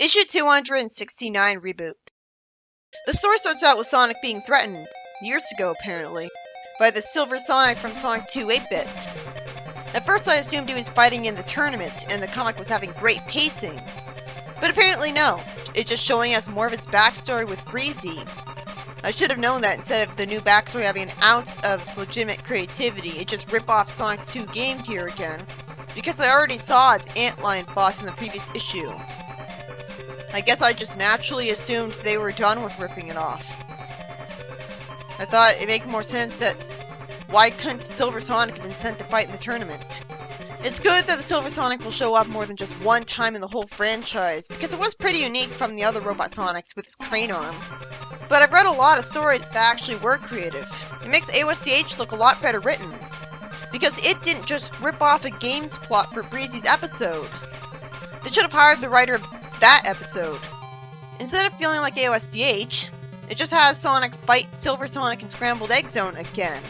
Issue 269 Reboot. The story starts out with Sonic being threatened, years ago apparently, by the Silver Sonic from Sonic 2 8-Bit. At first I assumed he was fighting in the tournament and the comic was having great pacing, but apparently no, it's just showing us more of its backstory with Breezy. I should have known that instead of the new backstory having an ounce of legitimate creativity, it just rip off Sonic 2 Game Gear again, because I already saw its antlion boss in the previous issue. I guess I just naturally assumed they were done with ripping it off. I thought it'd make more sense that why couldn't Silver Sonic have been sent to fight in the tournament? It's good that the Silver Sonic will show up more than just one time in the whole franchise, because it was pretty unique from the other Robot Sonics with his crane arm. But I've read a lot of stories that actually were creative. It makes AOSCH look a lot better written, because it didn't just rip off a game's plot for Breezy's episode. They should have hired the writer of that episode. Instead of feeling like AOSCH, it just has Sonic fight Silver Sonic in Scrambled Egg Zone again.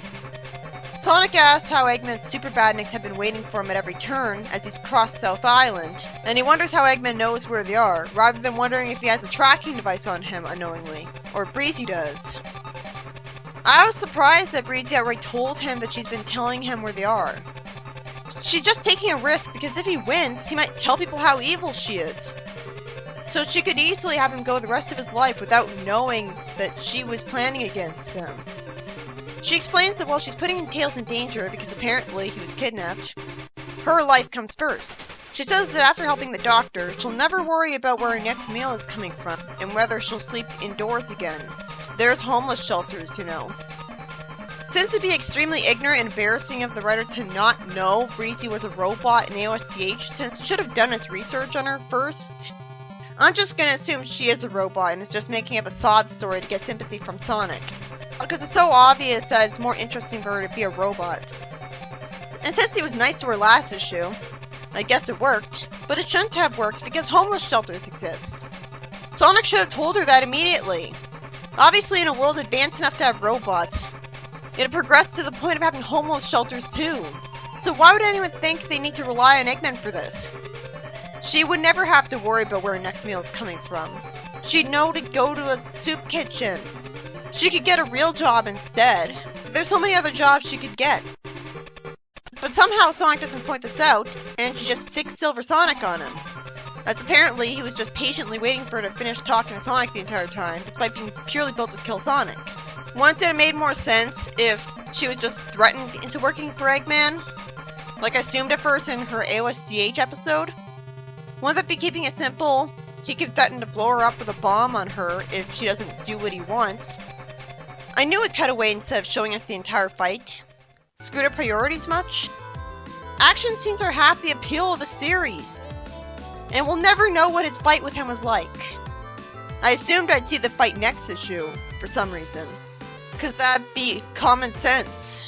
Sonic asks how Eggman's super badniks have been waiting for him at every turn as he's crossed South Island, and he wonders how Eggman knows where they are, rather than wondering if he has a tracking device on him unknowingly, or Breezy does. I was surprised that Breezy outright told him that she's been telling him where they are. She's just taking a risk because if he wins, he might tell people how evil she is. So she could easily have him go the rest of his life without knowing that she was planning against him. She explains that while she's putting Tails in danger because apparently he was kidnapped, her life comes first. She says that after helping the doctor, she'll never worry about where her next meal is coming from and whether she'll sleep indoors again. There's homeless shelters, you know. Since it'd be extremely ignorant and embarrassing of the writer to not know Breezy was a robot in AOSCH, since he should have done his research on her first, I'm just gonna assume she is a robot and is just making up a sob story to get sympathy from Sonic. Because it's so obvious that it's more interesting for her to be a robot. And since he was nice to her last issue, I guess it worked, but it shouldn't have worked because homeless shelters exist. Sonic should have told her that immediately. Obviously in a world advanced enough to have robots, it had progressed to the point of having homeless shelters too. So why would anyone think they need to rely on Eggman for this? She would never have to worry about where her next meal is coming from. She'd know to go to a soup kitchen. She could get a real job instead. There's so many other jobs she could get. But somehow Sonic doesn't point this out, and she just sicks Silver Sonic on him. As apparently he was just patiently waiting for her to finish talking to Sonic the entire time, despite being purely built to kill Sonic. Wouldn't it have made more sense if she was just threatened into working for Eggman? Like I assumed at first in her AOSCH episode? Wouldn't that be keeping it simple? He could threaten to blow her up with a bomb on her if she doesn't do what he wants. I knew it cut away instead of showing us the entire fight. Screwed up priorities much? Action scenes are half the appeal of the series. And we'll never know what his fight with him was like. I assumed I'd see the fight next issue, for some reason. Because that'd be common sense.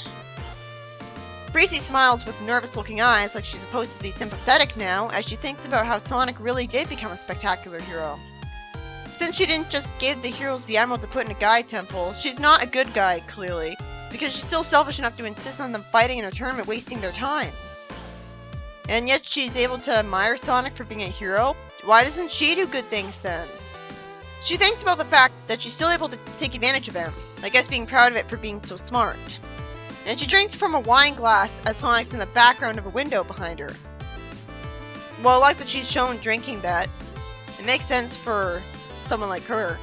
Breezy smiles with nervous-looking eyes like she's supposed to be sympathetic now as she thinks about how Sonic really did become a spectacular hero. Since she didn't just give the heroes the emerald to put in a guy temple, she's not a good guy, clearly, because she's still selfish enough to insist on them fighting in a tournament wasting their time. And yet she's able to admire Sonic for being a hero? Why doesn't she do good things then? She thinks about the fact that she's still able to take advantage of him, I guess being proud of it for being so smart. And she drinks from a wine glass as Sonic's in the background of a window behind her. Well, I like that she's shown drinking that. It makes sense for someone like her.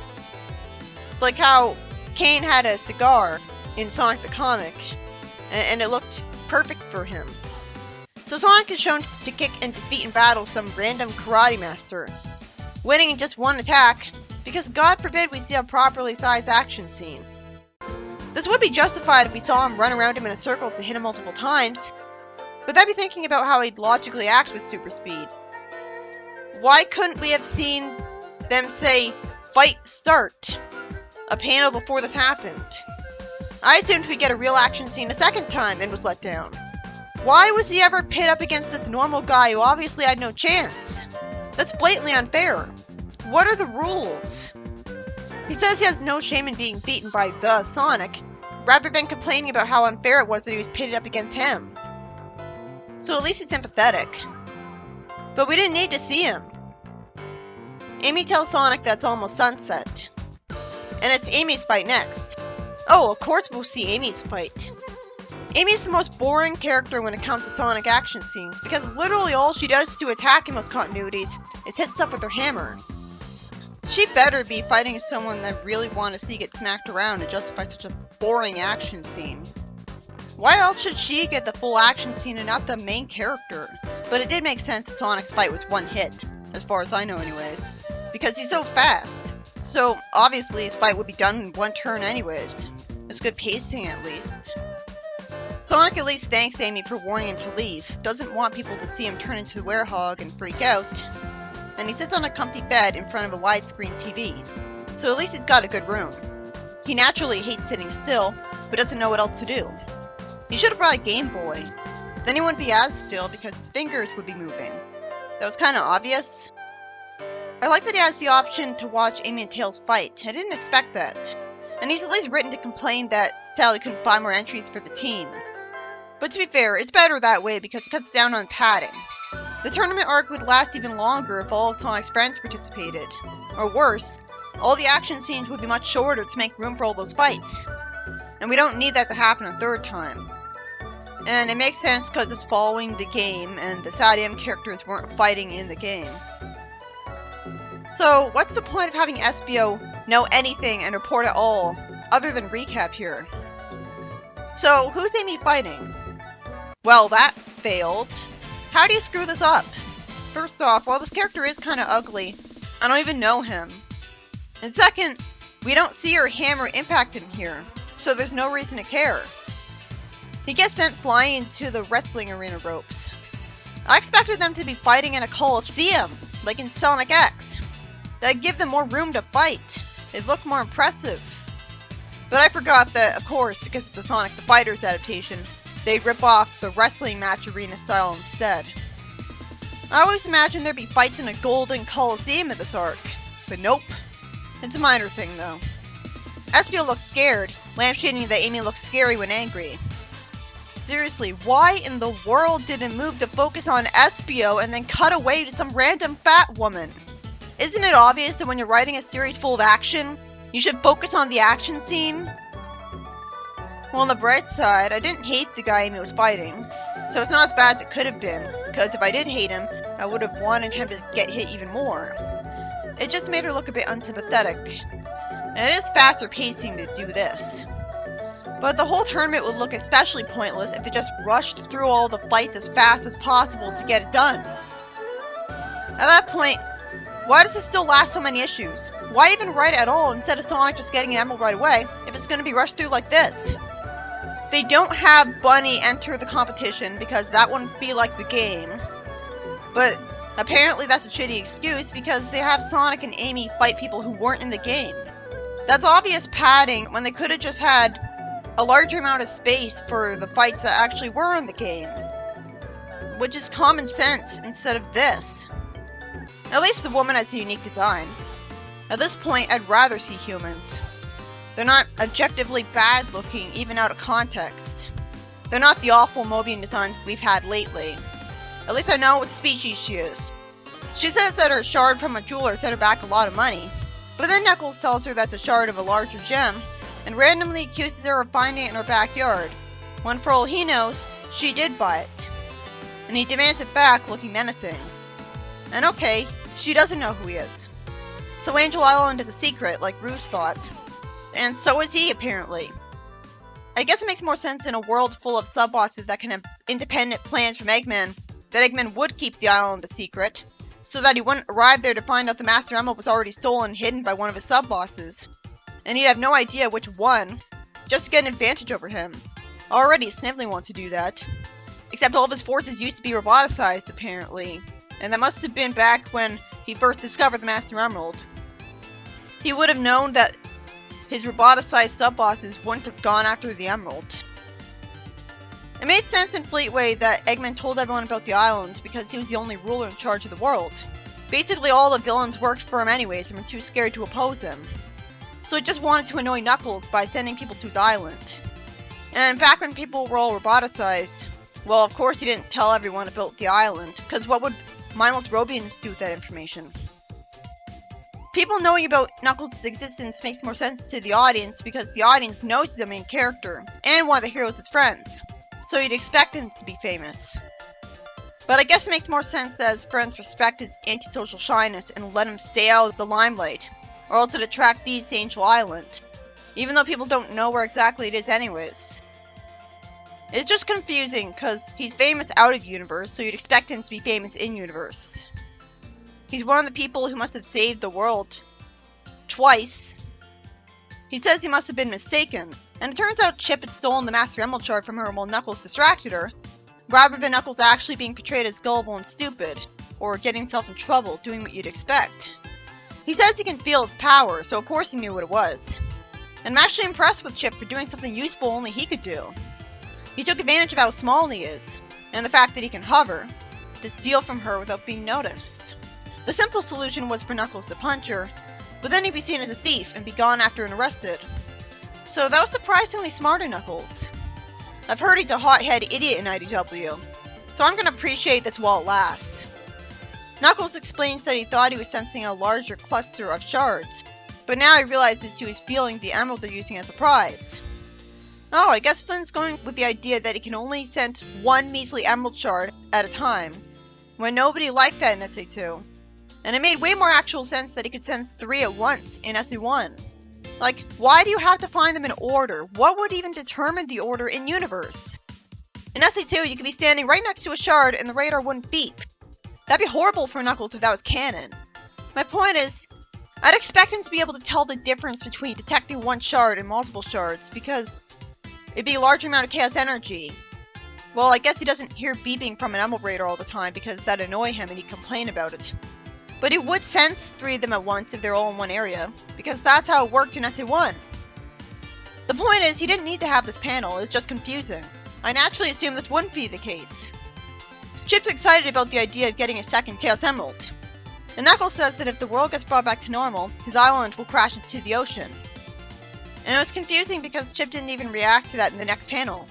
Like how Kane had a cigar in Sonic the Comic, and it looked perfect for him. So Sonic is shown to kick and defeat in battle some random karate master, winning in just one attack, because God forbid we see a properly sized action scene. This would be justified if we saw him run around him in a circle to hit him multiple times, but that'd be thinking about how he'd logically act with super speed. Why couldn't we have seen them say, "Fight start," a panel before this happened? I assumed we'd get a real action scene a second time and was let down. Why was he ever pit up against this normal guy who obviously had no chance? That's blatantly unfair. What are the rules? He says he has no shame in being beaten by the Sonic, rather than complaining about how unfair it was that he was pitted up against him. So at least he's sympathetic. But we didn't need to see him. Amy tells Sonic that it's almost sunset. And it's Amy's fight next. Oh, of course we'll see Amy's fight. Amy's the most boring character when it comes to Sonic action scenes, because literally all she does to attack in most continuities is hit stuff with her hammer. She better be fighting someone that really want to see get smacked around to justify such a boring action scene. Why else should she get the full action scene and not the main character? But it did make sense that Sonic's fight was one hit, as far as I know anyways, because he's so fast. So obviously his fight would be done in one turn anyways. It's good pacing at least. Sonic at least thanks Amy for warning him to leave, doesn't want people to see him turn into the werehog and freak out. And he sits on a comfy bed in front of a widescreen TV, so at least he's got a good room. He naturally hates sitting still, but doesn't know what else to do. He should have brought a Game Boy. Then he wouldn't be as still because his fingers would be moving. That was kinda obvious. I like that he has the option to watch Amy and Tails fight. I didn't expect that. And he's at least written to complain that Sally couldn't buy more entries for the team. But to be fair, it's better that way because it cuts down on padding. The tournament arc would last even longer if all of Sonic's friends participated. Or worse, all the action scenes would be much shorter to make room for all those fights. And we don't need that to happen a third time. And it makes sense because it's following the game and the SADM characters weren't fighting in the game. So, what's the point of having SBO know anything and report at all, other than recap here? So, who's Amy fighting? Well, that failed. How do you screw this up? First off, while this character is kinda ugly, I don't even know him. And second, we don't see her hammer impact him here, so there's no reason to care. He gets sent flying into the wrestling arena ropes. I expected them to be fighting in a coliseum, like in Sonic X. That'd give them more room to fight. It'd look more impressive. But I forgot that, of course, because it's a Sonic the Fighters adaptation, they'd rip off the wrestling match arena style instead. I always imagined there'd be fights in a golden coliseum at this arc, but nope. It's a minor thing though. Espio looks scared, lampshading that Amy looks scary when angry. Seriously, why in the world did it move to focus on Espio and then cut away to some random fat woman? Isn't it obvious that when you're writing a series full of action, you should focus on the action scene? Well, on the bright side, I didn't hate the guy Amy was fighting, so it's not as bad as it could have been, because if I did hate him, I would have wanted him to get hit even more. It just made her look a bit unsympathetic. And it is faster pacing to do this. But the whole tournament would look especially pointless if they just rushed through all the fights as fast as possible to get it done. At that point, why does this still last so many issues? Why even write it at all instead of Sonic just getting an emerald right away if it's going to be rushed through like this? They don't have Bunny enter the competition because that wouldn't be like the game. But apparently that's a shitty excuse because they have Sonic and Amy fight people who weren't in the game. That's obvious padding when they could have just had a larger amount of space for the fights that actually were in the game. Which is common sense instead of this. At least the woman has a unique design. At this point, I'd rather see humans. They're not objectively bad looking, even out of context. They're not the awful Mobian designs we've had lately. At least I know what species she is. She says that her shard from a jeweler set her back a lot of money, but then Knuckles tells her that's a shard of a larger gem, and randomly accuses her of finding it in her backyard, when for all he knows, she did buy it. And he demands it back, looking menacing. And okay, she doesn't know who he is. So Angel Island is a secret, like Rouge thought. And so is he, apparently. I guess it makes more sense in a world full of sub-bosses that can have independent plans from Eggman, that Eggman would keep the island a secret, so that he wouldn't arrive there to find out the Master Emerald was already stolen and hidden by one of his sub-bosses. And he'd have no idea which one, just to get an advantage over him. Already, Snively wants to do that. Except all of his forces used to be roboticized, apparently. And that must have been back when he first discovered the Master Emerald. He would have known that his roboticized sub-bosses wouldn't have gone after the Emerald. It made sense in Fleetway that Eggman told everyone about the island because he was the only ruler in charge of the world. Basically all the villains worked for him anyways and were too scared to oppose him. So he just wanted to annoy Knuckles by sending people to his island. And back when people were all roboticized, well of course he didn't tell everyone about the island, because what would mindless Robians do with that information? People knowing about Knuckles' existence makes more sense to the audience because the audience knows he's a main character, and one of the heroes' friends, so you'd expect him to be famous. But I guess it makes more sense that his friends respect his antisocial shyness and let him stay out of the limelight, or else it'd attract these to Angel Island, even though people don't know where exactly it is anyways. It's just confusing, because he's famous out of universe, so you'd expect him to be famous in universe. He's one of the people who must have saved the world twice. He says he must have been mistaken, and it turns out Chip had stolen the Master Emerald Shard from her while Knuckles distracted her, rather than Knuckles actually being portrayed as gullible and stupid, or getting himself in trouble, doing what you'd expect. He says he can feel its power, so of course he knew what it was. And I'm actually impressed with Chip for doing something useful only he could do. He took advantage of how small he is, and the fact that he can hover, to steal from her without being noticed. The simple solution was for Knuckles to punch her, but then he'd be seen as a thief and be gone after and arrested. So that was surprisingly smart of Knuckles. I've heard he's a hot-head idiot in IDW, so I'm gonna appreciate this while it lasts. Knuckles explains that he thought he was sensing a larger cluster of shards, but now he realizes he was feeling the emerald they're using as a prize. Oh, I guess Flynn's going with the idea that he can only sense one measly emerald shard at a time, when nobody liked that in SA2. And it made way more actual sense that he could sense 3 at once in SA1. Like, why do you have to find them in order? What would even determine the order in universe? In SA2, you could be standing right next to a shard and the radar wouldn't beep. That'd be horrible for Knuckles if that was canon. My point is, I'd expect him to be able to tell the difference between detecting one shard and multiple shards, because it'd be a larger amount of chaos energy. Well, I guess he doesn't hear beeping from an emerald radar all the time because that'd annoy him and he'd complain about it. But he would sense 3 of them at once if they're all in one area, because that's how it worked in SA1. The point is, he didn't need to have this panel, it's just confusing. I naturally assumed this wouldn't be the case. Chip's excited about the idea of getting a second Chaos Emerald. And Knuckles says that if the world gets brought back to normal, his island will crash into the ocean. And it was confusing because Chip didn't even react to that in the next panel.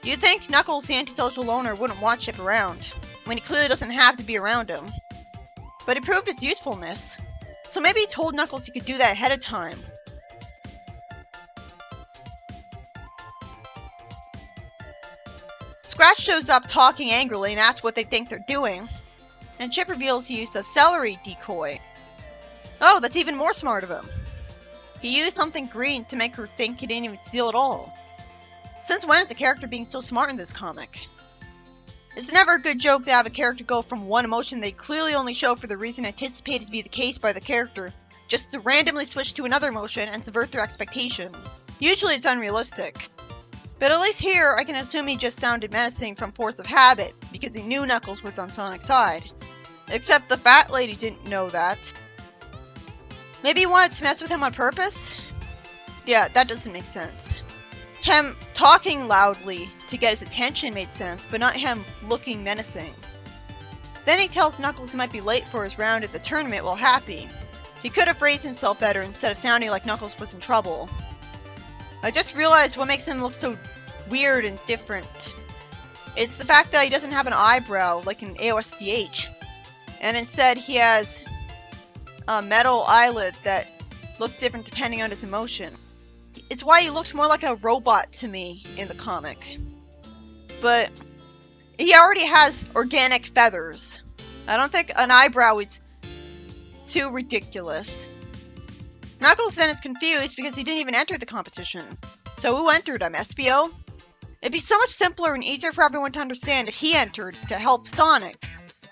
You'd think Knuckles, the antisocial loner, wouldn't want Chip around, when he clearly doesn't have to be around him. But it proved its usefulness, so maybe he told Knuckles he could do that ahead of time. Scratch shows up talking angrily and asks what they think they're doing, and Chip reveals he used a celery decoy. Oh, that's even more smart of him. He used something green to make her think he didn't even steal at all. Since when is a character being so smart in this comic? It's never a good joke to have a character go from one emotion they clearly only show for the reason anticipated to be the case by the character, just to randomly switch to another emotion and subvert their expectation. Usually it's unrealistic. But at least here, I can assume he just sounded menacing from force of habit, because he knew Knuckles was on Sonic's side. Except the fat lady didn't know that. Maybe he wanted to mess with him on purpose? Yeah, that doesn't make sense. Him talking loudly to get his attention made sense, but not him looking menacing. Then he tells Knuckles he might be late for his round at the tournament while happy. He could have phrased himself better instead of sounding like Knuckles was in trouble. I just realized what makes him look so weird and different. It's the fact that he doesn't have an eyebrow like in AOSCH, and instead he has a metal eyelid that looks different depending on his emotion. It's why he looked more like a robot to me in the comic. But he already has organic feathers. I don't think an eyebrow is too ridiculous. Knuckles then is confused because he didn't even enter the competition. So who entered him? SBO? It'd be so much simpler and easier for everyone to understand if he entered to help Sonic,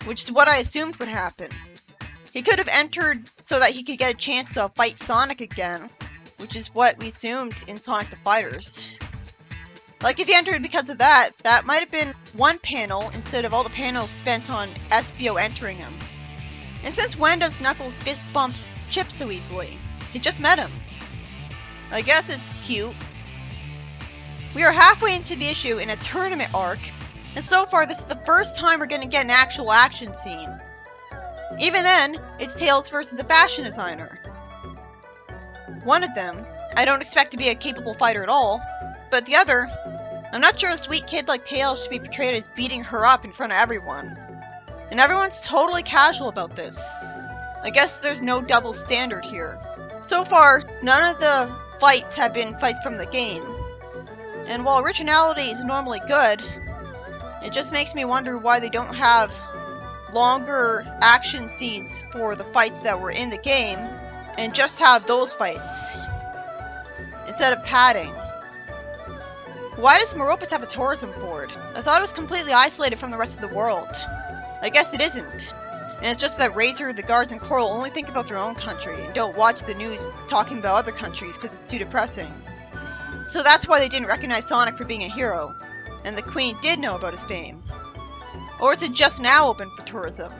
which is what I assumed would happen. He could have entered so that he could get a chance to fight Sonic again, which is what we assumed in Sonic the Fighters. Like, if he entered because of that, that might have been one panel instead of all the panels spent on SBO entering him. And since when does Knuckles fist bump Chip so easily? He just met him. I guess it's cute. We are halfway into the issue in a tournament arc, and so far this is the first time we're gonna get an actual action scene. Even then, it's Tails versus a fashion designer. One of them, I don't expect to be a capable fighter at all, but the other, I'm not sure a sweet kid like Tails should be portrayed as beating her up in front of everyone. And everyone's totally casual about this. I guess there's no double standard here. So far, none of the fights have been fights from the game. And while originality is normally good, it just makes me wonder why they don't have longer action scenes for the fights that were in the game and just have those fights instead of padding. Why does Meropis have a tourism board? I thought it was completely isolated from the rest of the world. I guess it isn't. And it's just that Razor, the guards, and Coral only think about their own country and don't watch the news talking about other countries because it's too depressing. So that's why they didn't recognize Sonic for being a hero, and the Queen did know about his fame. Or is it just now open for tourism?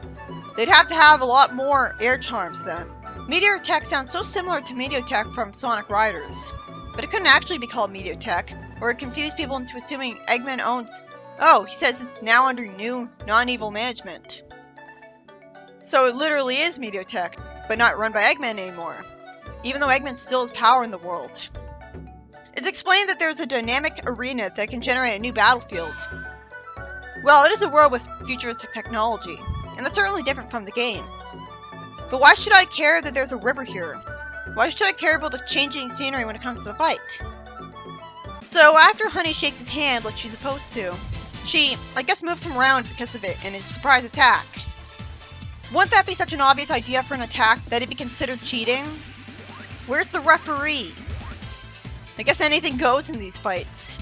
They'd have to have a lot more air charms then. Meteor Tech sounds so similar to Meteotech from Sonic Riders, but it couldn't actually be called Meteotech, or it confused people into assuming Eggman owns... Oh, he says it's now under new, non-evil management. So it literally is Meteotech, but not run by Eggman anymore, even though Eggman still has power in the world. It's explained that there's a dynamic arena that can generate a new battlefield. Well, it is a world with futuristic technology, and that's certainly different from the game. But why should I care that there's a river here? Why should I care about the changing scenery when it comes to the fight? So after Honey shakes his hand like she's supposed to, she, I guess, moves him around because of it in a surprise attack. Wouldn't that be such an obvious idea for an attack that it'd be considered cheating? Where's the referee? I guess anything goes in these fights.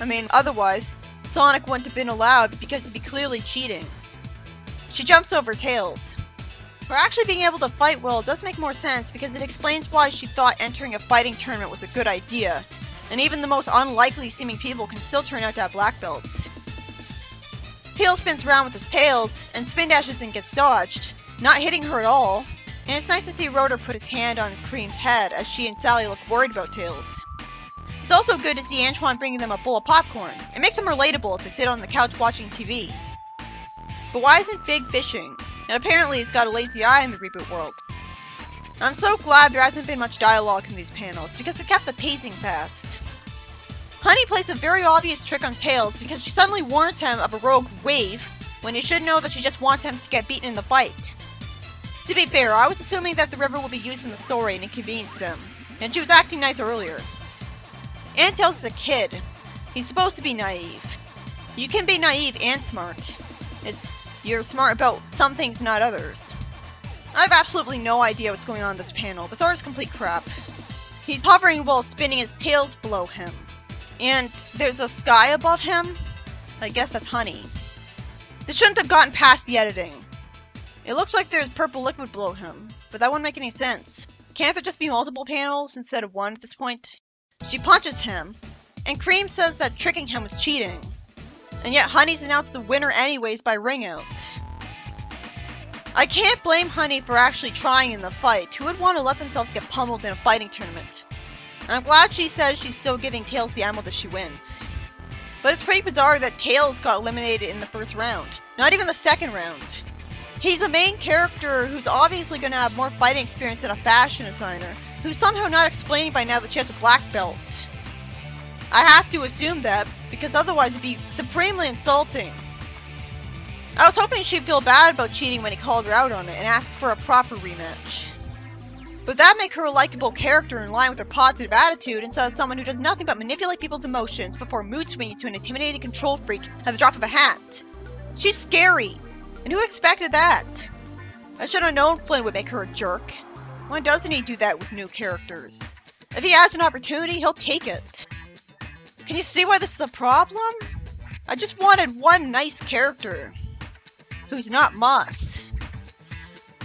I mean, otherwise, Sonic wouldn't have been allowed because it'd be clearly cheating. She jumps over Tails. Her actually being able to fight well does make more sense because it explains why she thought entering a fighting tournament was a good idea, and even the most unlikely seeming people can still turn out to have black belts. Tails spins around with his tails, and spin dashes and gets dodged, not hitting her at all, and it's nice to see Rotor put his hand on Cream's head as she and Sally look worried about Tails. It's also good to see Antoine bringing them a bowl of popcorn. It makes them relatable if they sit on the couch watching TV. But why isn't Big fishing? And apparently he's got a lazy eye in the Reboot world. I'm so glad there hasn't been much dialogue in these panels, because it kept the pacing fast. Honey plays a very obvious trick on Tails because she suddenly warns him of a rogue wave, when he should know that she just wants him to get beaten in the fight. To be fair, I was assuming that the river would be used in the story and inconvenience them, and she was acting nice earlier. And Tails is a kid. He's supposed to be naive. You can be naive and smart. You're smart about some things, not others. I have absolutely no idea what's going on in this panel. This art is complete crap. He's hovering while spinning his tails below him. And there's a sky above him? I guess that's Honey. This shouldn't have gotten past the editing. It looks like there's purple liquid below him, but that wouldn't make any sense. Can't there just be multiple panels instead of one at this point? She punches him, and Cream says that tricking him was cheating. And yet Honey's announced the winner anyways by ring out. I can't blame Honey for actually trying in the fight. Who would want to let themselves get pummeled in a fighting tournament? I'm glad she says she's still giving Tails the emerald if she wins. But it's pretty bizarre that Tails got eliminated in the first round. Not even the second round. He's a main character who's obviously going to have more fighting experience than a fashion designer, who's somehow not explaining by now that she has a black belt. I have to assume that, because otherwise it'd be supremely insulting. I was hoping she'd feel bad about cheating when he called her out on it and asked for a proper rematch. But that'd make her a likable character in line with her positive attitude instead of someone who does nothing but manipulate people's emotions before mood swinging to an intimidating control freak at the drop of a hat. She's scary, and who expected that? I should have known Flynn would make her a jerk. Why doesn't he do that with new characters? If he has an opportunity, he'll take it. Can you see why this is a problem? I just wanted one nice character who's not Moss.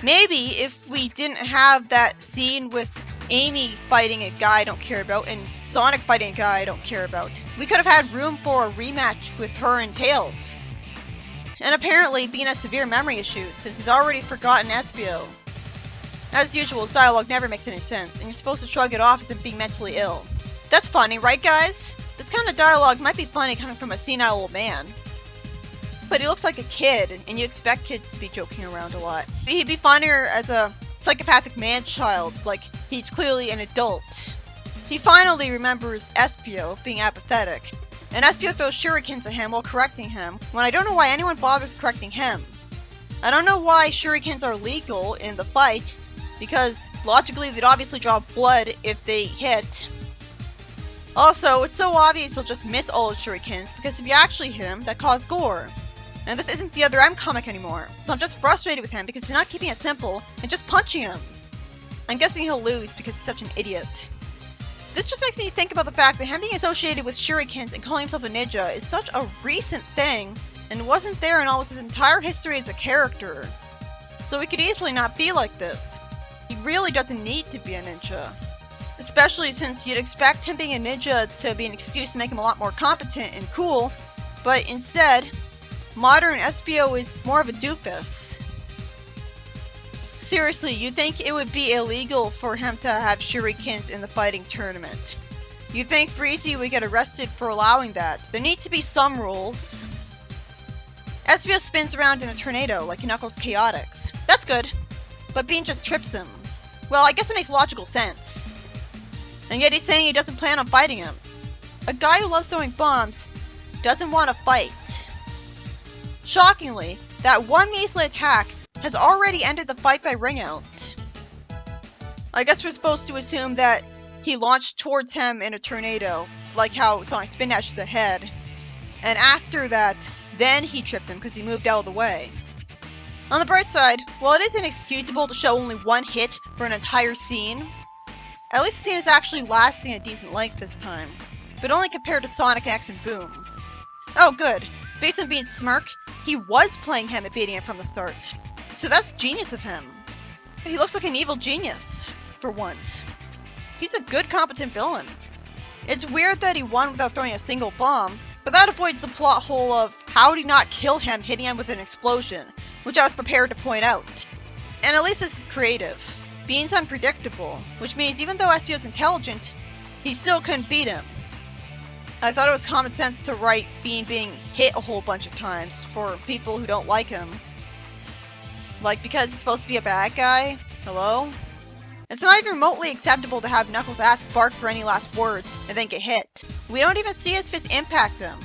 Maybe if we didn't have that scene with Amy fighting a guy I don't care about and Sonic fighting a guy I don't care about, we could have had room for a rematch with her and Tails. And apparently Bean has severe memory issues since he's already forgotten Espio. As usual, his dialogue never makes any sense, and you're supposed to shrug it off as if being mentally ill. That's funny, right guys? This kind of dialogue might be funny coming from a senile old man. But he looks like a kid, and you expect kids to be joking around a lot. He'd be funnier as a psychopathic man-child, like he's clearly an adult. He finally remembers Espio being apathetic, and Espio throws shurikens at him while correcting him, when I don't know why anyone bothers correcting him. I don't know why shurikens are legal in the fight, because logically they'd obviously draw blood if they hit. Also, it's so obvious he'll just miss all his shurikens, because if you actually hit him, that caused gore. And this isn't the Other M comic anymore, so I'm just frustrated with him because he's not keeping it simple and just punching him. I'm guessing he'll lose because he's such an idiot. This just makes me think about the fact that him being associated with shurikens and calling himself a ninja is such a recent thing, and wasn't there in almost his entire history as a character. So he could easily not be like this. He really doesn't need to be a ninja. Especially since you'd expect him being a ninja to be an excuse to make him a lot more competent and cool, but instead, modern SPO is more of a doofus. Seriously, you think it would be illegal for him to have shurikens in the fighting tournament? You think Breezy would get arrested for allowing that? There need to be some rules. SPO spins around in a tornado like Knuckles' Chaotix. That's good, but Bean just trips him. Well, I guess it makes logical sense. And yet he's saying he doesn't plan on fighting him. A guy who loves throwing bombs doesn't want to fight. Shockingly, that one measly attack has already ended the fight by ring out. I guess we're supposed to assume that he launched towards him in a tornado, like how Sonic Spin Dash is ahead. And after that, then he tripped him because he moved out of the way. On the bright side, while it is inexcusable to show only one hit for an entire scene, at least the scene is actually lasting a decent length this time, but only compared to Sonic X and Boom. Oh good, based on Bean's smirk, he was playing him and beating him from the start. So that's genius of him. He looks like an evil genius, for once. He's a good, competent villain. It's weird that he won without throwing a single bomb, but that avoids the plot hole of how did he not kill him hitting him with an explosion, which I was prepared to point out. And at least this is creative. Bean's unpredictable, which means even though SPO's intelligent, he still couldn't beat him. I thought it was common sense to write Bean being hit a whole bunch of times for people who don't like him. Like, because he's supposed to be a bad guy? Hello? It's not even remotely acceptable to have Knuckles' ass bark for any last word and then get hit. We don't even see his fist impact him,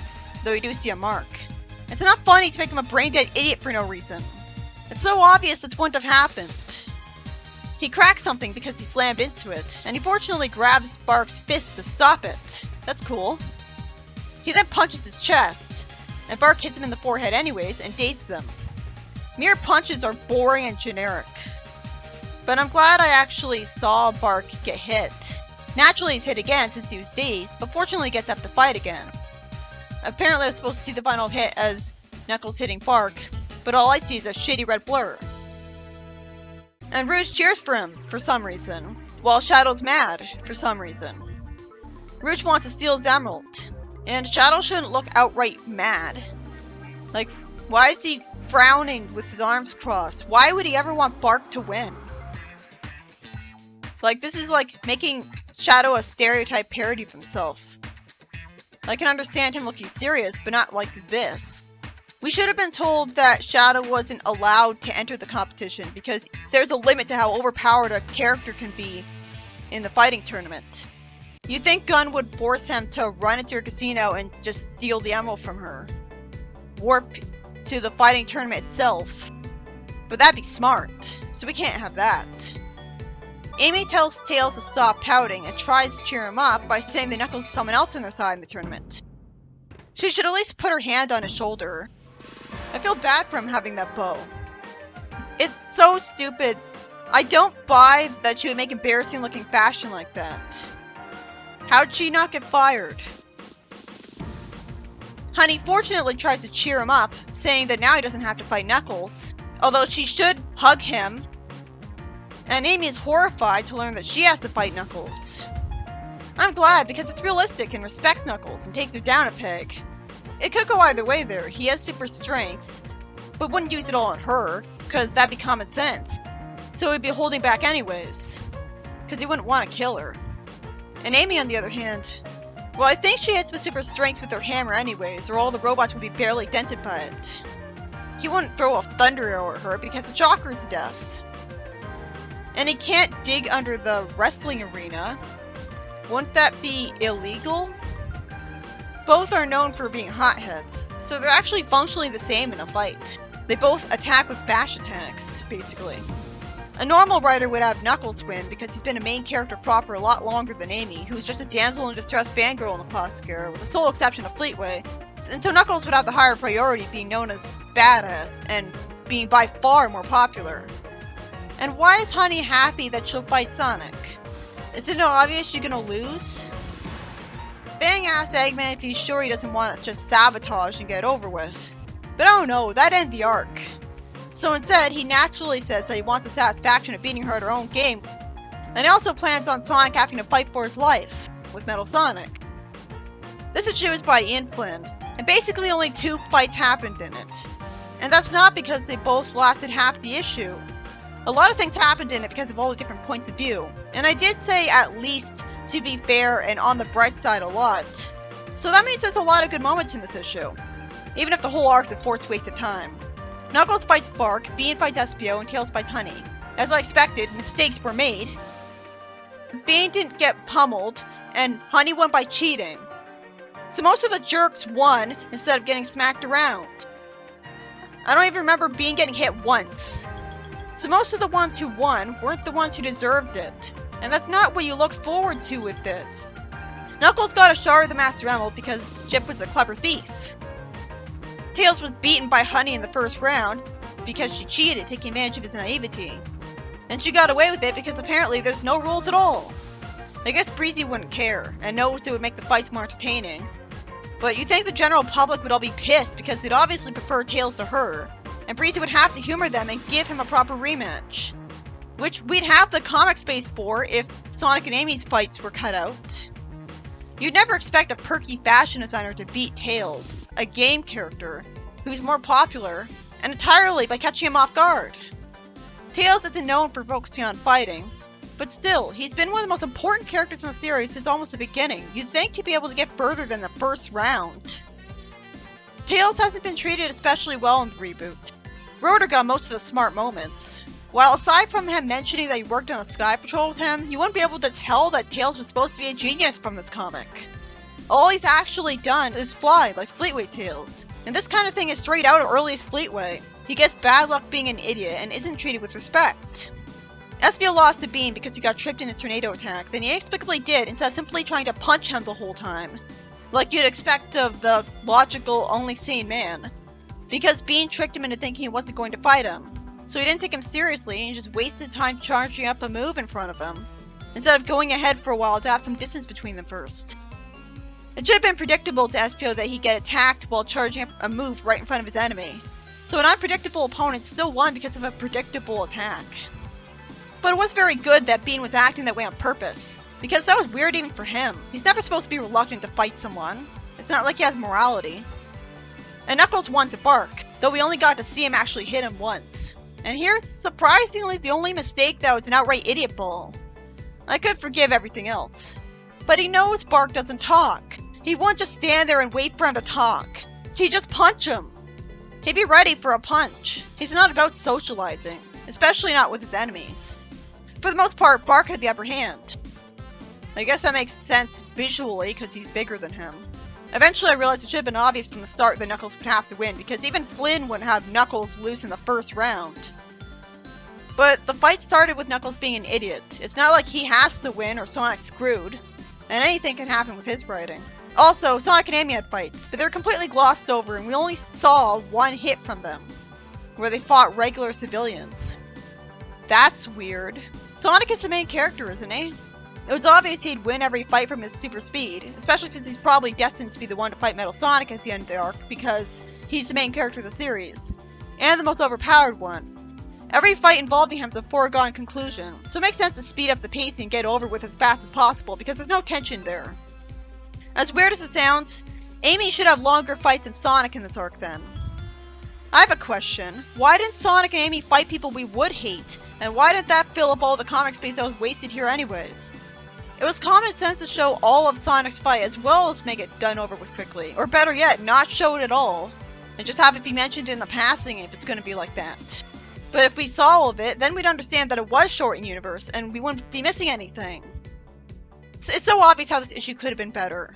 though we do see a mark. It's not funny to make him a brain-dead idiot for no reason. It's so obvious this wouldn't have happened. He cracked something because he slammed into it, and he fortunately grabs Bark's fist to stop it. That's cool. He then punches his chest, and Bark hits him in the forehead anyways and dazes him. Mere punches are boring and generic. But I'm glad I actually saw Bark get hit. Naturally he's hit again since he was dazed, but fortunately he gets up to fight again. Apparently I was supposed to see the final hit as Knuckles hitting Bark, but all I see is a shitty red blur. And Rouge cheers for him, for some reason, while Shadow's mad, for some reason. Rouge wants to steal his emerald, and Shadow shouldn't look outright mad. Like, why is he frowning with his arms crossed? Why would he ever want Bark to win? Like, this is like making Shadow a stereotype parody of himself. I can understand him looking serious, but not like this. We should have been told that Shadow wasn't allowed to enter the competition because there's a limit to how overpowered a character can be in the fighting tournament. You'd think Gun would force him to run into her casino and just steal the emerald from her. Warp to the fighting tournament itself. But that'd be smart, so we can't have that. Amy tells Tails to stop pouting and tries to cheer him up by saying that Knuckles is someone else on their side in the tournament. She should at least put her hand on his shoulder. I feel bad for him having that bow. It's so stupid. I don't buy that she would make embarrassing looking fashion like that. How'd she not get fired? Honey fortunately tries to cheer him up, saying that now he doesn't have to fight Knuckles, although she should hug him. And Amy is horrified to learn that she has to fight Knuckles. I'm glad because it's realistic and respects Knuckles and takes her down a peg. It could go either way there. He has super strength, but wouldn't use it all on her, because that'd be common sense. So he'd be holding back anyways, because he wouldn't want to kill her. And Amy, on the other hand, well, I think she hits with super strength with her hammer anyways, or all the robots would be barely dented by it. He wouldn't throw a thunder arrow at her because it shock her to death. And he can't dig under the wrestling arena. Wouldn't that be illegal? Both are known for being hotheads, so they're actually functionally the same in a fight. They both attack with bash attacks, basically. A normal writer would have Knuckles win because he's been a main character proper a lot longer than Amy, who's just a damsel in distress fangirl in the classic era, with the sole exception of Fleetway. And so Knuckles would have the higher priority, being known as badass and being by far more popular. And why is Honey happy that she'll fight Sonic? Isn't it obvious she's gonna lose? Fang asked Eggman if he's sure he doesn't want to just sabotage and get it over with. But oh no, that ended the arc. So instead, he naturally says that he wants the satisfaction of beating her at her own game, and he also plans on Sonic having to fight for his life with Metal Sonic. This issue is by Ian Flynn, and basically only 2 fights happened in it. And that's not because they both lasted half the issue. A lot of things happened in it because of all the different points of view, and I did say at least to be fair and on the bright side a lot. So that means there's a lot of good moments in this issue, even if the whole arc's a forced waste of time. Knuckles fights Bark, Bean fights Espio, and Tails fights Honey. As I expected, mistakes were made. Bean didn't get pummeled, and Honey won by cheating. So most of the jerks won instead of getting smacked around. I don't even remember Bean getting hit once. So most of the ones who won weren't the ones who deserved it. And that's not what you look forward to with this. Knuckles got a shard of the Master Emerald because Chip was a clever thief. Tails was beaten by Honey in the first round because she cheated, taking advantage of his naivety. And she got away with it because apparently there's no rules at all. I guess Breezy wouldn't care, and knows it would make the fights more entertaining. But you'd think the general public would all be pissed because they'd obviously prefer Tails to her, and Breezy would have to humor them and give him a proper rematch. Which we'd have the comic space for if Sonic and Amy's fights were cut out. You'd never expect a perky fashion designer to beat Tails, a game character, who's more popular, and entirely by catching him off guard. Tails isn't known for focusing on fighting, but still, he's been one of the most important characters in the series since almost the beginning. You'd think he'd be able to get further than the first round. Tails hasn't been treated especially well in the reboot. Rotor got most of the smart moments. While aside from him mentioning that he worked on the Sky Patrol with him, you wouldn't be able to tell that Tails was supposed to be a genius from this comic. All he's actually done is fly, like Fleetway Tails. And this kind of thing is straight out of earliest Fleetway. He gets bad luck being an idiot and isn't treated with respect. Espio lost to Bean because he got tripped in his tornado attack, then he inexplicably did instead of simply trying to punch him the whole time. Like you'd expect of the logical, only sane man. Because Bean tricked him into thinking he wasn't going to fight him. So he didn't take him seriously and just wasted time charging up a move in front of him, instead of going ahead for a while to have some distance between them first. It should have been predictable to Espio that he'd get attacked while charging up a move right in front of his enemy. So an unpredictable opponent still won because of a predictable attack. But it was very good that Bean was acting that way on purpose, because that was weird even for him. He's never supposed to be reluctant to fight someone. It's not like he has morality. And Knuckles won to Bark, though we only got to see him actually hit him once. And here's surprisingly the only mistake that was an outright idiot ball. I could forgive everything else. But he knows Bark doesn't talk. He won't just stand there and wait for him to talk. He'd just punch him. He'd be ready for a punch. He's not about socializing, especially not with his enemies. For the most part, Bark had the upper hand. I guess that makes sense visually because he's bigger than him. Eventually I realized it should have been obvious from the start that Knuckles would have to win, because even Flynn wouldn't have Knuckles lose in the first round. But the fight started with Knuckles being an idiot. It's not like he has to win or Sonic's screwed, and anything can happen with his writing. Also, Sonic and Amy had fights, but they were completely glossed over and we only saw one hit from them, where they fought regular civilians. That's weird. Sonic is the main character, isn't he? It was obvious he'd win every fight from his super speed, especially since he's probably destined to be the one to fight Metal Sonic at the end of the arc, because he's the main character of the series, and the most overpowered one. Every fight involving him is a foregone conclusion, so it makes sense to speed up the pacing and get over with as fast as possible, because there's no tension there. As weird as it sounds, Amy should have longer fights than Sonic in this arc then. I have a question. Why didn't Sonic and Amy fight people we would hate, and why didn't that fill up all the comic space that was wasted here anyways? It was common sense to show all of Sonic's fight as well as make it done over with quickly. Or better yet, not show it at all, and just have it be mentioned in the passing if it's going to be like that. But if we saw all of it, then we'd understand that it was short in universe, and we wouldn't be missing anything. It's so obvious how this issue could have been better.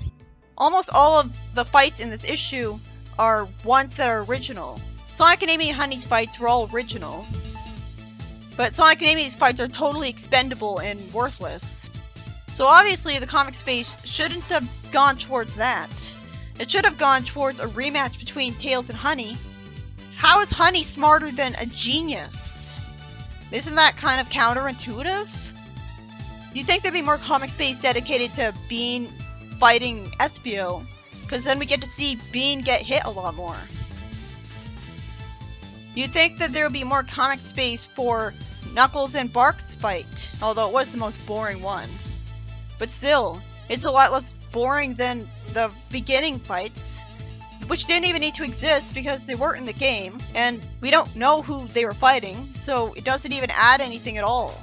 Almost all of the fights in this issue are ones that are original. Sonic and Amy and Honey's fights were all original. But Sonic and Amy's fights are totally expendable and worthless. So obviously the comic space shouldn't have gone towards that. It should have gone towards a rematch between Tails and Honey. How is Honey smarter than a genius? Isn't that kind of counterintuitive? You'd think there'd be more comic space dedicated to Bean fighting Espio, because then we get to see Bean get hit a lot more. You'd think that there would be more comic space for Knuckles and Bark's fight, although it was the most boring one. But still, it's a lot less boring than the beginning fights, which didn't even need to exist because they weren't in the game, and we don't know who they were fighting, so it doesn't even add anything at all.